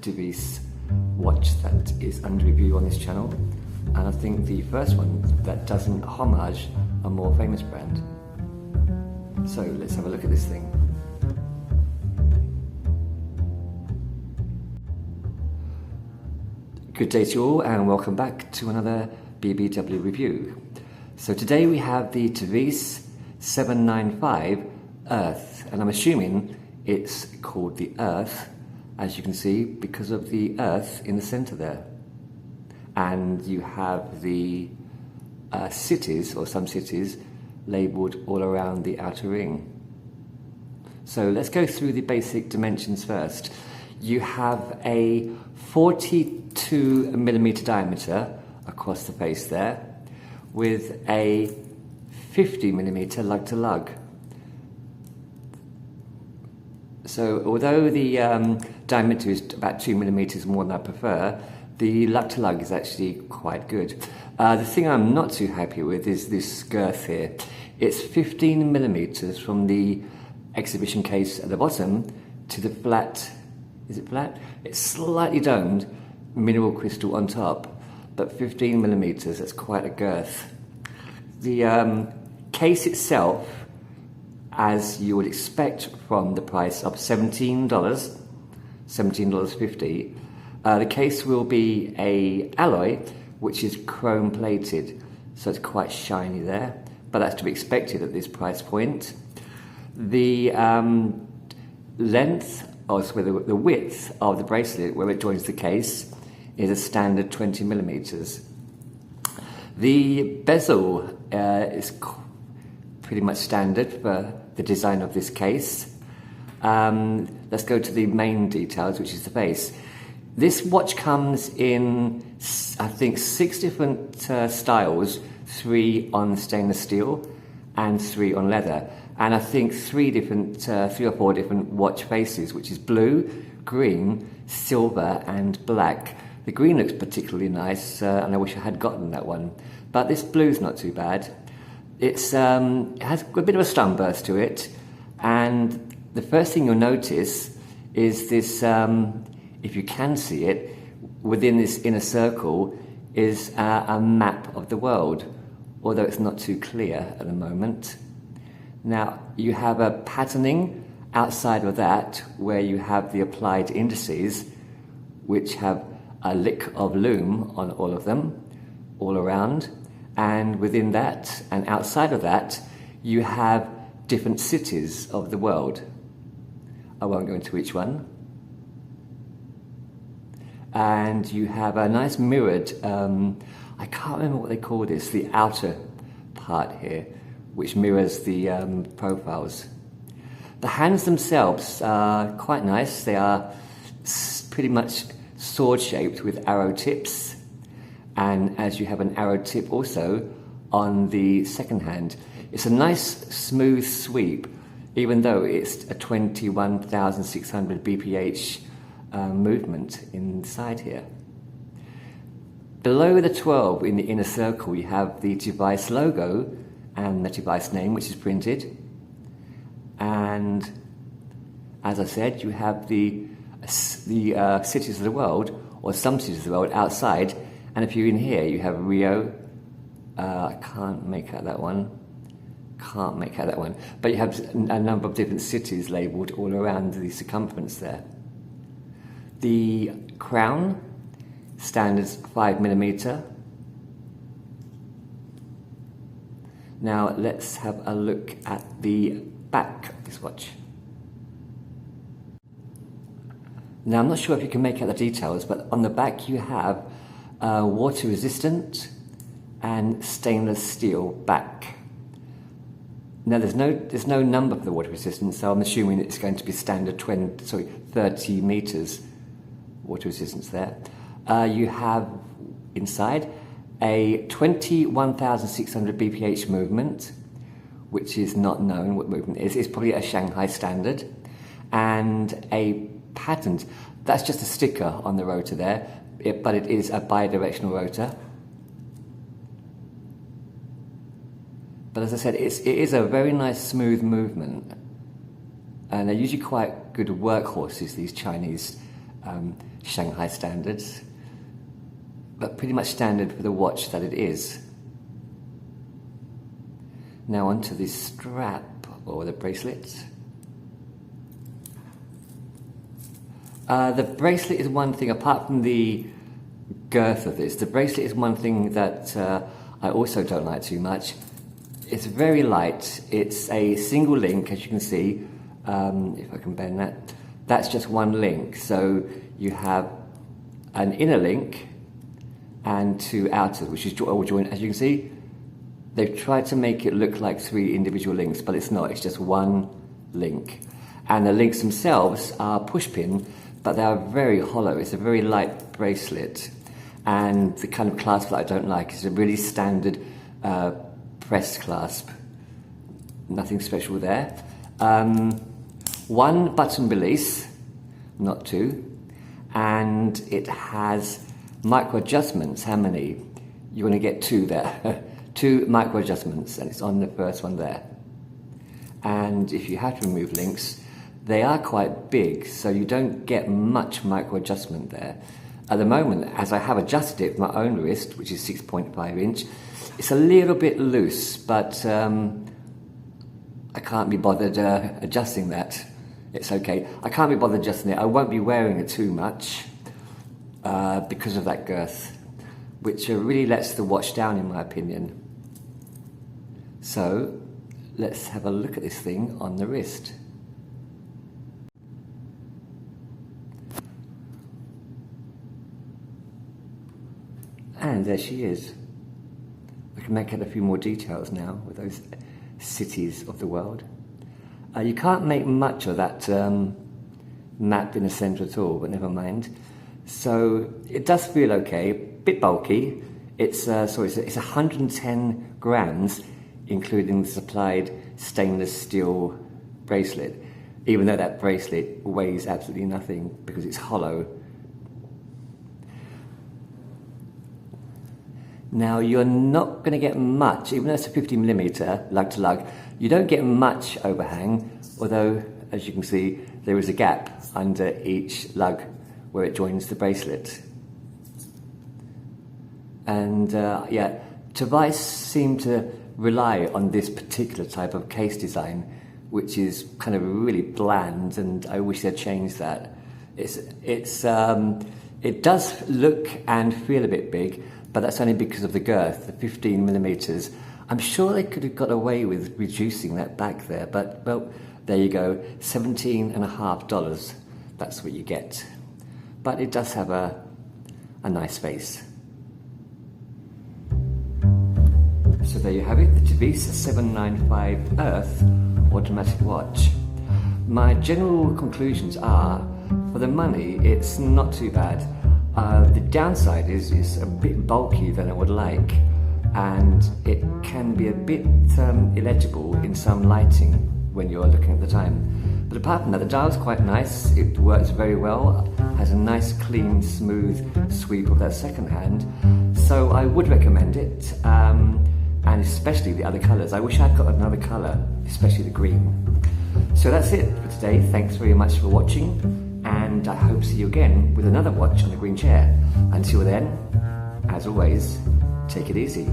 Tevise watch that is under review on this channel, and I think the first one that doesn't homage a more famous brand. So let's have a look at this thing. Good day to you all, and welcome back to another BBW review. So today we have the Tevise 795 Earth, and I'm assuming it's called the Earth, as you can see, because of the Earth in the center there. And you have the cities, or some cities, labeled all around the outer ring. So let's go through the basic dimensions first. You have a 42mm diameter across the face there, with a 50mm lug to lug. So although the diameter is about 2mm more than I prefer, the lug to lug is actually quite good. The thing I'm not too happy with is this girth here. It's 15mm from the exhibition case at the bottom to the flat, is it flat? It's slightly domed mineral crystal on top, but 15mm, that's quite a girth. The case itself, as you would expect from the price of $17.50, the case will be a alloy which is chrome plated, so it's quite shiny there, but that's to be expected at this price point. The length, or the width of the bracelet where it joins the case is a standard 20mm. The bezel is pretty much standard for the design of this case. Let's go to the main details, which is the face. This watch comes in, I think, 6 different styles, 3 on stainless steel and 3 on leather. And I think 3 or 4 different watch faces, which is blue, green, silver and black. The green looks particularly nice, and I wish I had gotten that one. But this blue's not too bad. It has a bit of a sunburst to it, and the first thing you'll notice is this, if you can see it, within this inner circle is a map of the world, although it's not too clear at the moment. Now, you have a patterning outside of that where you have the applied indices, which have a lick of loom on all of them, all around. And within that, and outside of that, you have different cities of the world. I won't go into each one. And you have a nice mirrored, I can't remember what they call this, the outer part here, which mirrors the profiles. The hands themselves are quite nice. They are pretty much sword-shaped with arrow tips, and as you have an arrow tip also on the second hand. It's a nice smooth sweep, even though it's a 21,600 bph movement inside here. Below the 12 in the inner circle, you have the Tevise logo and the Tevise name, which is printed. And as I said, you have the cities of the world, or some cities of the world outside. And if you're in here, you have Rio. I can't make out that one. But you have a number of different cities labelled all around the circumference there. The crown, standard 5mm. Now let's have a look at the back of this watch. Now I'm not sure if you can make out the details, but on the back you have water resistant and stainless steel back. Now there's no number for the water resistance, so I'm assuming it's going to be standard 30 meters water resistance there. You have inside a 21,600 bph movement, which is not known what movement is. It's probably a Shanghai standard, and a patent. That's just a sticker on the rotor there, but it is a bidirectional rotor. But as I said, it is a very nice smooth movement, and they're usually quite good workhorses, these Chinese Shanghai standards, but pretty much standard for the watch that it is. Now onto the strap or the bracelet. The bracelet is one thing, apart from the girth of this, the bracelet is one thing that I also don't like too much. It's very light. It's a single link, as you can see. If I can bend that, that's just one link. So you have an inner link and two outer, which is all joined. As you can see, they've tried to make it look like three individual links, but it's not. It's just one link. And the links themselves are push pin, but they are very hollow. It's a very light bracelet. And the kind of clasp that I don't like is a really standard pressed clasp. Nothing special there. One button release, not two. And it has micro adjustments. How many? You're going to get two there. Two micro adjustments, and it's on the first one there. And if you have to remove links, they are quite big, so you don't get much micro adjustment there. At the moment, as I have adjusted it with my own wrist, which is 6.5 inch, it's a little bit loose, but I can't be bothered adjusting that. It's okay. I can't be bothered adjusting it. I won't be wearing it too much because of that girth, which really lets the watch down, in my opinion. So let's have a look at this thing on the wrist. And there she is. I can make out a few more details now with those cities of the world. You can't make much of that map in the centre at all, but never mind. So it does feel okay, a bit bulky. It's 110 grams, including the supplied stainless steel bracelet, even though that bracelet weighs absolutely nothing because it's hollow. Now you're not going to get much, even though it's a 50mm lug to lug, you don't get much overhang, although as you can see there is a gap under each lug where it joins the bracelet. And yeah, Tevise seem to rely on this particular type of case design, which is kind of really bland, and I wish they'd changed that. It does look and feel a bit big, but that's only because of the girth, the 15mm. I'm sure they could have got away with reducing that back there, but well, there you go, $17.50. That's what you get. But it does have a nice face. So there you have it, the Tevise 795 Earth automatic watch. My general conclusions are, for the money, it's not too bad. The downside is it's a bit bulky than I would like, and it can be a bit illegible in some lighting when you're looking at the time. But apart from that, the dial's quite nice, it works very well, has a nice clean smooth sweep of that second hand, so I would recommend it, and especially the other colours. I wish I'd got another colour, especially the green. So that's it for today. Thanks very much for watching, and I hope to see you again with another watch on the green chair. Until then, as always, take it easy.